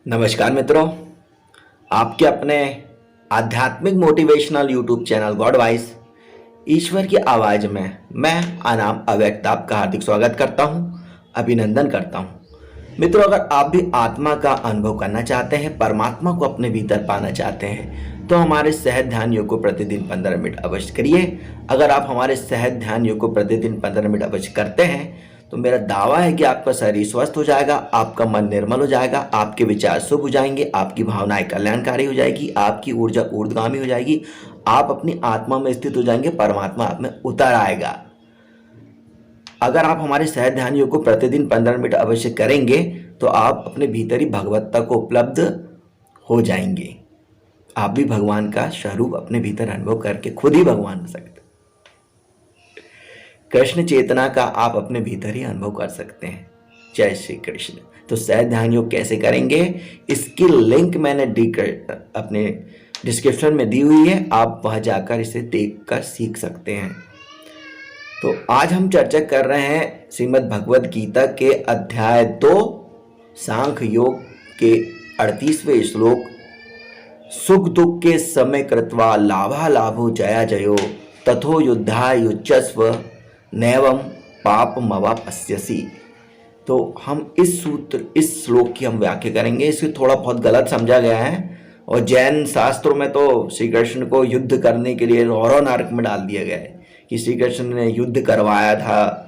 नमस्कार मित्रों, आपके अपने आध्यात्मिक motivational YouTube channel God wise ईश्वर की आवाज में मैं अनाम अव्यक्त आपका हार्दिक स्वागत करता हूं, अभिनंदन करता हूं। मित्रों, अगर आप भी आत्मा का अनुभव करना चाहते हैं, परमात्मा को अपने भीतर पाना चाहते हैं, तो हमारे सहज ध्यान योग को प्रतिदिन 15 मिनट अवश्य करिए। अगर आप हमारे सहज ध्यान योग को प्रतिदिन 15 मिनट अवश्य करते हैं तो मेरा दावा है कि आपका शरीर स्वस्थ हो जाएगा, आपका मन निर्मल हो जाएगा, आपके विचार शुभ हो जाएंगे, आपकी भावनाएं कल्याणकारी हो जाएगी, आपकी ऊर्जा ऊर्ध्वगामी हो जाएगी, आप अपनी आत्मा में स्थित हो जाएंगे, परमात्मा आप में उतर आएगा। अगर आप हमारे सहज ध्यान योग को प्रतिदिन 15 मिनट अवश्य करेंगे तो आप अपने भीतरी भगवत्ता को उपलब्ध हो जाएंगे। आप भी भगवान का स्वरूप अपने भीतर अनुभव करके खुद ही भगवान हो सकते, कृष्ण चेतना का आप अपने भीतर ही अनुभव कर सकते हैं। जय श्री कृष्ण। तो सहज ध्यान योग कैसे करेंगे, इसकी लिंक मैंने अपने डिस्क्रिप्शन में दी हुई है, आप वहां जाकर इसे देखकर सीख सकते हैं। तो आज हम चर्चा कर रहे हैं श्रीमद् भगवद गीता के अध्याय 2 सांख्य योग के 38वें श्लोक, सुख दुख के समय कृत्वा लाभा लाभो जया जयो तथो युद्धा युज्यस्व नैवम पाप मवा पश्यसी। तो हम इस श्लोक की हम व्याख्या करेंगे। इसे थोड़ा बहुत गलत समझा गया है और जैन शास्त्रों में तो श्री कृष्ण को युद्ध करने के लिए रौरव नरक में डाल दिया गया है कि श्री कृष्ण ने युद्ध करवाया था।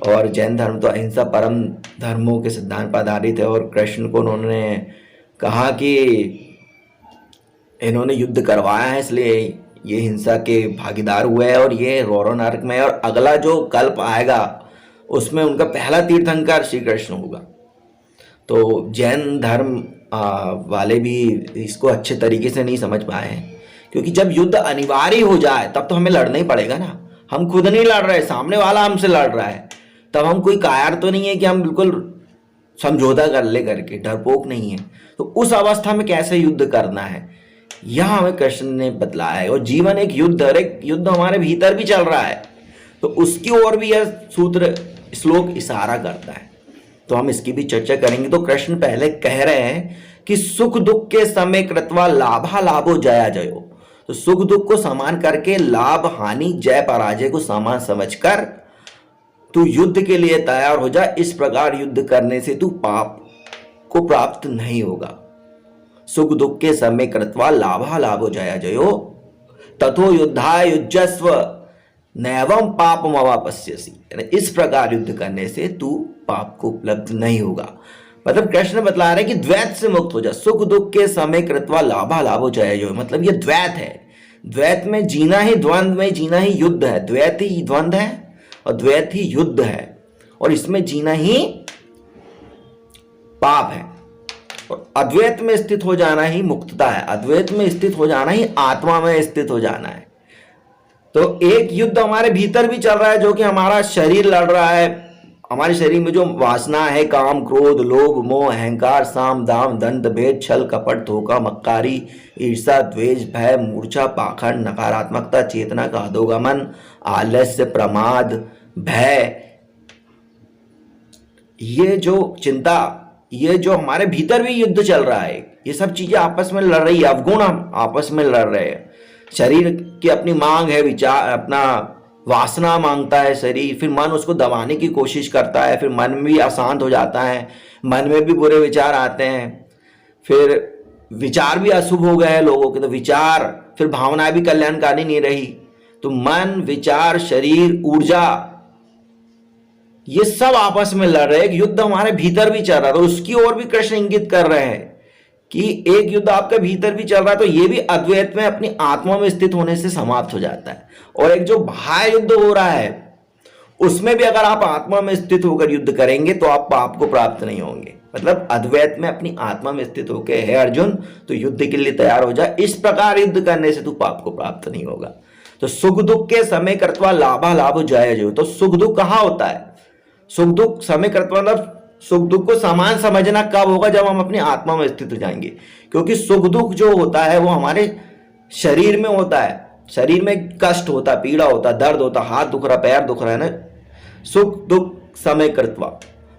और जैन धर्म तो अहिंसा परम धर्मों के सिद्धांत पर आधारित है और कृष्ण को उन्होंने कहा कि इन्होंने युद्ध करवाया है इसलिए ये हिंसा के भागीदार हुए हैं और ये रौरव नरक में है, और अगला जो कल्प आएगा उसमें उनका पहला तीर्थंकर श्री कृष्ण होगा। तो जैन धर्म वाले भी इसको अच्छे तरीके से नहीं समझ पाए हैं, क्योंकि जब युद्ध अनिवार्य हो जाए तब तो हमें लड़ना ही पड़ेगा ना। हम खुद नहीं लड़ रहे, सामने वाला हमसे लड़ रहा है, तब हम कोई कायर तो नहीं है कि हम बिल्कुल समझौता कर ले करके, डरपोक नहीं है। तो उस अवस्था में कैसे युद्ध करना है यह हमें कृष्ण ने बतलाया है। और जीवन एक युद्ध, और एक युद्ध हमारे भीतर भी चल रहा है, तो उसकी ओर भी यह सूत्र श्लोक इशारा करता है। तो हम इसकी भी चर्चा करेंगे। तो कृष्ण पहले कह रहे हैं कि सुख दुख के समय कृत्वा लाभा लाभो जया जयो। तो सुख दुख को समान करके, लाभ हानि जय पराजय को समान समझकर तू युद्ध के लिए तैयार हो जा। इस प्रकार युद्ध करने से तू पाप को प्राप्त नहीं होगा। सुख दुख के समय कृत्वा लाभा लाभो जया जयो तथो युद्धा युज्यस्व नैवम पाप मवा पश्यसी। इस प्रकार युद्ध करने से तू पाप को उपलब्ध नहीं होगा। मतलब कृष्ण बतला रहे कि द्वैत से मुक्त हो जा। सुख दुख के समय कृत्वा लाभा लाभो जया जयो, मतलब ये द्वैत है। द्वैत में जीना ही, द्वंद्व में जीना ही युद्ध है। द्वैत ही द्वंद्व है और द्वैत ही युद्ध है, और इसमें जीना ही पाप है। और अद्वैत में स्थित हो जाना ही मुक्तता है। अद्वैत में स्थित हो जाना ही आत्मा में स्थित हो जाना है। तो एक युद्ध हमारे भीतर भी चल रहा है, जो कि हमारा शरीर लड़ रहा है। हमारे शरीर में जो वासना है, काम क्रोध लोभ मोह अहंकार साम दाम दंड भेद छल कपट धोखा मक्कारी ईर्षा द्वेष भय मूर्छा पाखंड नकारात्मकता चेतना का अधोगमन आलस्य प्रमाद भय, ये जो चिंता, ये जो हमारे भीतर भी युद्ध चल रहा है, ये सब चीजें आपस में लड़ रही है। अवगुण हम आपस में लड़ रहे हैं। शरीर की अपनी मांग है, विचार अपना वासना मांगता है शरीर, फिर मन उसको दबाने की कोशिश करता है, फिर मन भी अशांत हो जाता है, मन में भी बुरे विचार आते हैं, फिर विचार भी अशुभ हो गए हैं लोगों के, तो विचार फिर भावनाएं भी कल्याणकारी नहीं रही। तो मन विचार शरीर ऊर्जा ये सब आपस में लड़ रहे हैं। युद्ध हमारे भीतर भी चल रहा है, तो उसकी ओर भी कृष्ण इंगित कर रहे हैं कि एक युद्ध आपके भीतर भी चल रहा है, तो ये भी अद्वैत में अपनी आत्मा में स्थित होने से समाप्त हो जाता है। और एक जो बाह्य युद्ध हो रहा है उसमें भी अगर आप आत्मा में स्थित होकर युद्ध करेंगे तो आप पाप को प्राप्त नहीं होंगे। मतलब अद्वैत में अपनी आत्मा में स्थित होकर, हे अर्जुन तो युद्ध के लिए तैयार हो जा। इस प्रकार युद्ध करने से तू पाप को प्राप्त नहीं होगा। तो सुख दुख के समय कृत्वा लाभा लाभो जय जयो। तो सुख दुख कहाँ होता है? सुख दुख समय कृत्वा, मतलब सुख दुख को समान समझना कब होगा? जब हम अपनी आत्मा में स्थित हो जाएंगे। क्योंकि सुख दुख जो होता है वो हमारे शरीर में होता है। शरीर में कष्ट होता है, पीड़ा होता है, दर्द होता है, हाथ दुख रहा, पैर दुख रहा है ना, सुख दुख समय कृत्वा।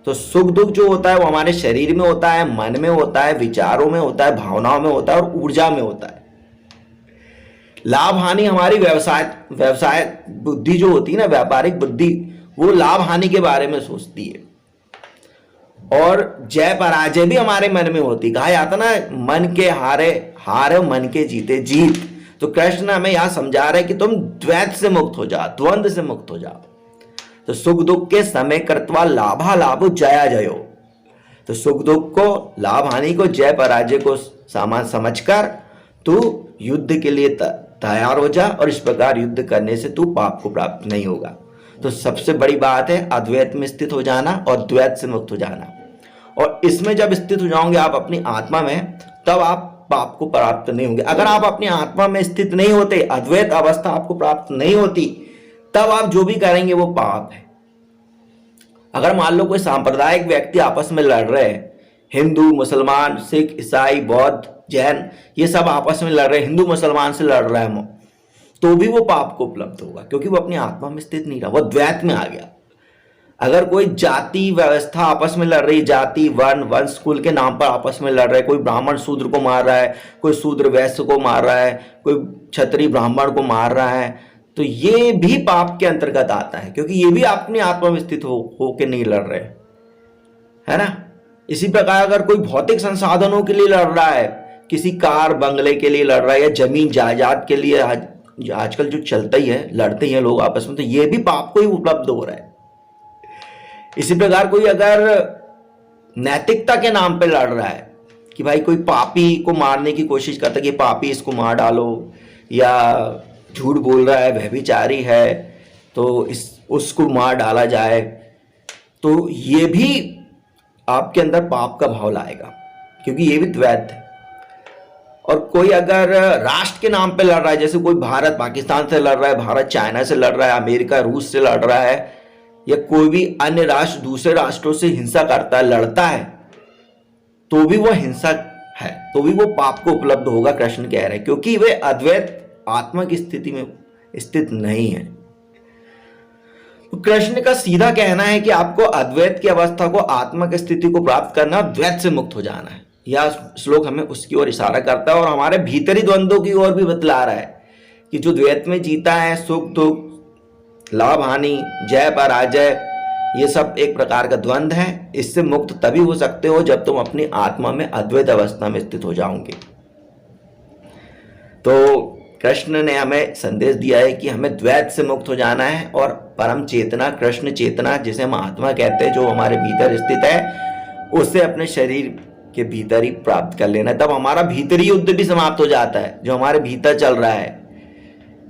तो सुख दुख जो होता है वो हमारे शरीर में होता है, मन में होता है, विचारों में होता है, भावनाओं में होता है और ऊर्जा में होता है। लाभ हानि हमारी व्यवसाय व्यवसाय बुद्धि जो होती है ना, व्यापारिक बुद्धि, वो लाभ हानि के बारे में सोचती है। और जय पराजय भी हमारे मन में होती। कहा जाता ना, मन के हारे हार, मन के जीते जीत। तो कृष्ण हमें यहां समझा रहे कि तुम द्वैत से मुक्त हो जाओ, द्वंद्व से मुक्त हो जाओ। तो सुख दुख के समय कृत्वा लाभा लाभो जया जयो। तो सुख दुख को, लाभ हानि को, जय पराजय को सामान समझकर तू युद्ध के लिए तैयार हो जा, और इस प्रकार युद्ध करने से तू पाप को प्राप्त नहीं होगा। तो सबसे बड़ी बात है अद्वैत में स्थित हो जाना और द्वैत से मुक्त हो जाना। और इसमें जब स्थित हो जाओगे आप अपनी आत्मा में, तब आप पाप को प्राप्त नहीं होंगे। अगर आप अपनी आत्मा में स्थित नहीं होते, अद्वैत अवस्था आपको प्राप्त नहीं होती, तब आप जो भी करेंगे वो पाप है। अगर मान लो कोई सांप्रदायिक व्यक्ति आपस में लड़ रहे हैं, हिंदू मुसलमान, सिख, ईसाई, बौद्ध, जैन, ये सब आपस में लड़ रहे हैं, हिंदू मुसलमान से लड़ रहा है, तो भी वो पाप को उपलब्ध होगा, क्योंकि वो अपनी आत्मा में स्थित नहीं रहा, वो द्वैत में आ गया। अगर कोई जाति व्यवस्था आपस में लड़ रही, जाति वर्ण वंश कुल के नाम पर आपस में लड़ रहे, कोई ब्राह्मण शूद्र को मार रहा है, कोई शूद्र वैश्य को मार रहा है, कोई क्षत्रिय ब्राह्मण को मार रहा है, तो ये भी पाप के अंतर्गत आता है, क्योंकि ये भी अपनी आत्मा में स्थित हो के नहीं लड़ रहे, है ना। इसी प्रकार अगर कोई भौतिक संसाधनों के लिए लड़ रहा है, किसी कार बंगले के लिए लड़ रहा है, या जमीन जायदाद के लिए, आजकल जो चलता ही है, लड़ते ही हैं लोग आपस में, तो ये भी पाप को ही उपलब्ध हो रहा है। इसी प्रकार कोई अगर नैतिकता के नाम पे लड़ रहा है कि भाई कोई पापी को मारने की कोशिश करता है कि पापी इसको मार डालो, या झूठ बोल रहा है, व्यभिचारी है, तो उसको मार डाला जाए, तो ये भी आपके अंदर पाप का भाव लाएगा, क्योंकि ये भी द्वैत है। और कोई अगर राष्ट्र के नाम पे लड़ रहा है, जैसे कोई भारत पाकिस्तान से लड़ रहा है, भारत चाइना से लड़ रहा है, अमेरिका रूस से लड़ रहा है, या कोई भी अन्य राष्ट्र दूसरे राष्ट्रों से हिंसा करता है, लड़ता है, तो भी वो हिंसा है, तो भी वो पाप को उपलब्ध होगा, कृष्ण कह रहे हैं, क्योंकि वे अद्वैत आत्मा की स्थिति में स्थित नहीं है। तो कृष्ण का सीधा कहना है कि आपको अद्वैत की अवस्था को, आत्मा की स्थिति को प्राप्त करना, द्वैत से मुक्त हो जाना है। यह श्लोक हमें उसकी ओर इशारा करता है और हमारे भीतरी द्वंद्वों की ओर भी बतला रहा है कि जो द्वैत में जीता है, सुख दुख, लाभ हानि, जय पराजय, ये सब एक प्रकार का द्वंद्व है। इससे मुक्त तभी हो सकते हो जब तुम अपनी आत्मा में अद्वैत अवस्था में स्थित हो जाओगे। तो कृष्ण ने हमें संदेश दिया है कि हमें द्वैत से मुक्त हो जाना है, और परम चेतना, कृष्ण चेतना, जिसे हम आत्मा कहते हैं, जो हमारे भीतर स्थित है, उसे अपने शरीर के भीतर ही प्राप्त कर लेना है। तब हमारा भीतरी युद्ध भी समाप्त हो जाता है, जो हमारे भीतर चल रहा है,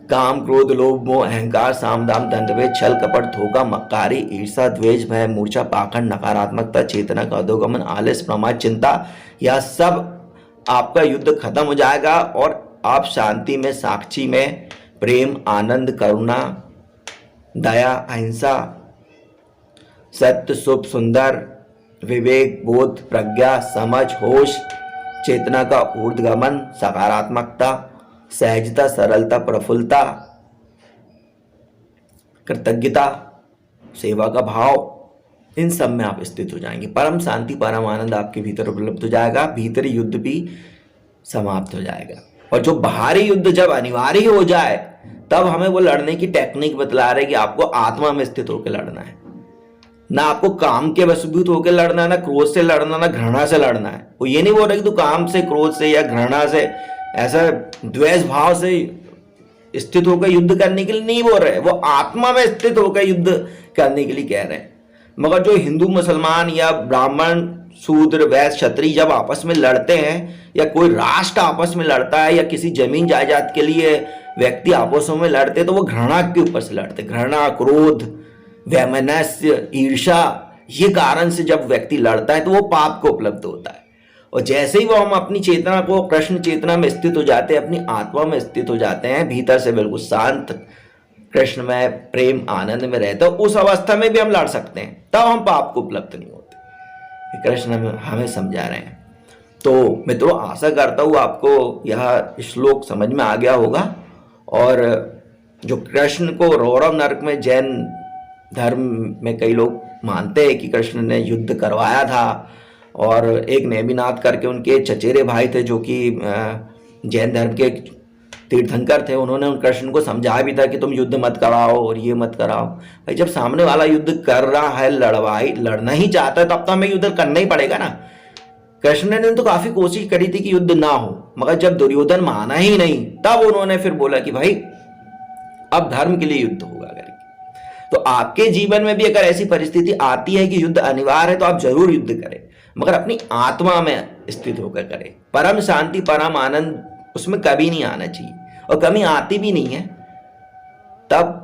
काम क्रोध लोभ मोह अहंकार साम दाम दंड भेद छल कपट धोखा मक्कारी ईर्षा द्वेष भय मूर्छा पाखंड नकारात्मकता चेतना का अधोगमन आलस प्रमाद चिंता, यह सब आपका युद्ध खत्म हो जाएगा और आप शांति में, साक्षी में, प्रेम, आनंद, करुणा, दया, अहिंसा, सत्य, शुभ, सुंदर, विवेक, बोध, प्रज्ञा, समझ, होश, चेतना का ऊर्ध्वगमन, सकारात्मकता, सहजता, सरलता, प्रफुल्लता, कृतज्ञता, सेवा का भाव, इन सब में आप स्थित हो जाएंगे। परम शांति, परम आनंद आपके भीतर उपलब्ध हो जाएगा, भीतरी युद्ध भी समाप्त हो जाएगा। और जो बाहरी युद्ध जब अनिवार्य हो जाए, तब हमें वो लड़ने की टेक्निक बतला रहे कि आपको आत्मा में स्थित होकर लड़ना है, ना आपको काम के वशीभूत होकर लड़ना है, ना क्रोध से लड़ना, ना घृणा से लड़ना है। वो ये नहीं बोल रहे कि तू काम से, क्रोध से या घृणा से, ऐसा द्वेष भाव से स्थित होकर युद्ध करने के लिए नहीं बोल रहे, वो आत्मा में स्थित होकर युद्ध करने के लिए कह रहे हैं। मगर जो हिंदू मुसलमान या ब्राह्मण शूद्र वैश्य क्षत्रिय जब आपस में लड़ते हैं, या कोई राष्ट्र आपस में लड़ता है, या किसी जमीन जायदाद के लिए व्यक्ति आपसों में लड़ते, तो वो घृणा के ऊपर से लड़ते। घृणा, क्रोध, वैमनस्य, ईर्षा, ये कारण से जब व्यक्ति लड़ता है तो वो पाप को उपलब्ध होता है। और जैसे ही वो हम अपनी चेतना को, कृष्ण चेतना में स्थित हो जाते हैं, अपनी आत्मा में स्थित हो जाते हैं, भीतर से बिल्कुल शांत, कृष्ण में, प्रेम, आनंद में रहते, उस अवस्था में भी हम लड़ सकते हैं, तब हम पाप को उपलब्ध नहीं होते। कृष्ण हमें समझा रहे हैं। तो मित्रों, आशा करता हूँ आपको यह श्लोक समझ में आ गया होगा, और जो कृष्ण को रौरव नरक में, जैन धर्म में कई लोग मानते हैं कि कृष्ण ने युद्ध करवाया था। और एक नेमिनाथ करके उनके चचेरे भाई थे जो कि जैन धर्म के तीर्थंकर थे, उन्होंने उन कृष्ण को समझाया भी था कि तुम युद्ध मत कराओ और ये मत कराओ। भाई जब सामने वाला युद्ध कर रहा है, लड़ना ही चाहता है, तब तो हमें युद्ध करना ही पड़ेगा ना। कृष्ण ने तो काफी कोशिश करी थी कि युद्ध ना हो, मगर जब दुर्योधन माना ही नहीं, तब उन्होंने फिर बोला कि भाई अब धर्म के लिए युद्ध होगा करके। तो आपके जीवन में भी अगर ऐसी परिस्थिति आती है कि युद्ध अनिवार्य है, तो आप जरूर युद्ध करें, मगर अपनी आत्मा में स्थित होकर करें। परम शांति, परम आनंद उसमें कभी नहीं आना चाहिए, और कमी आती भी नहीं है, तब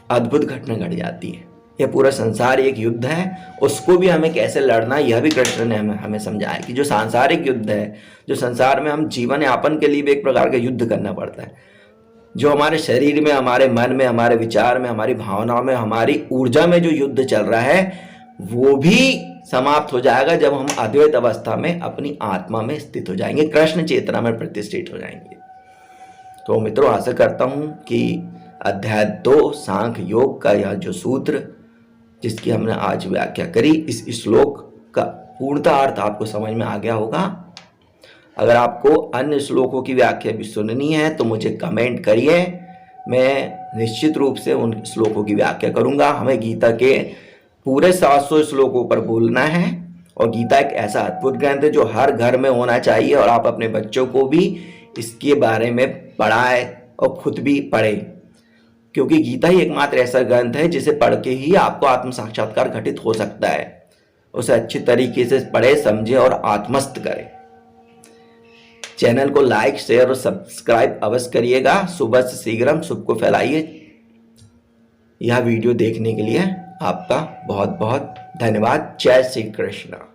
अद्भुत घटना घट जाती है। यह पूरा संसार एक युद्ध है, उसको भी हमें कैसे लड़ना, यह भी कृष्ण ने हमें समझाया कि जो सांसारिक युद्ध है, जो संसार में हम जीवन यापन के लिए भी एक प्रकार का युद्ध करना पड़ता है, जो हमारे शरीर में, हमारे मन में, हमारे विचार में, हमारी भावनाओं में, हमारी ऊर्जा में जो युद्ध चल रहा है, वो भी समाप्त हो जाएगा जब हम अद्वैत अवस्था में अपनी आत्मा में स्थित हो जाएंगे, कृष्ण चेतना में प्रतिष्ठित हो जाएंगे। तो मित्रों, आशा करता हूं कि अध्याय 2 सांख्य योग का यह जो सूत्र जिसकी हमने आज व्याख्या करी, इस श्लोक का पूर्णतः अर्थ आपको समझ में आ गया होगा। अगर आपको अन्य श्लोकों की व्याख्या भी सुननी है तो मुझे कमेंट करिए, मैं निश्चित रूप से उन श्लोकों की व्याख्या करूंगा। हमें गीता के पूरे 700 श्लोकों पर बोलना है, और गीता एक ऐसा अद्भुत ग्रंथ है जो हर घर में होना चाहिए, और आप अपने बच्चों को भी इसके बारे में पढ़ाएं और खुद भी पढ़ें, क्योंकि गीता ही एकमात्र ऐसा ग्रंथ है जिसे पढ़ के ही आपको आत्म साक्षात्कार घटित हो सकता है। उसे अच्छी तरीके से पढ़े, समझे और आत्मस्थ करें। चैनल को लाइक, शेयर और सब्सक्राइब अवश्य करिएगा। सुबह से शीघ्रम शुभ को फैलाइए। यह वीडियो देखने के लिए आपका बहुत बहुत धन्यवाद। जय श्री कृष्ण।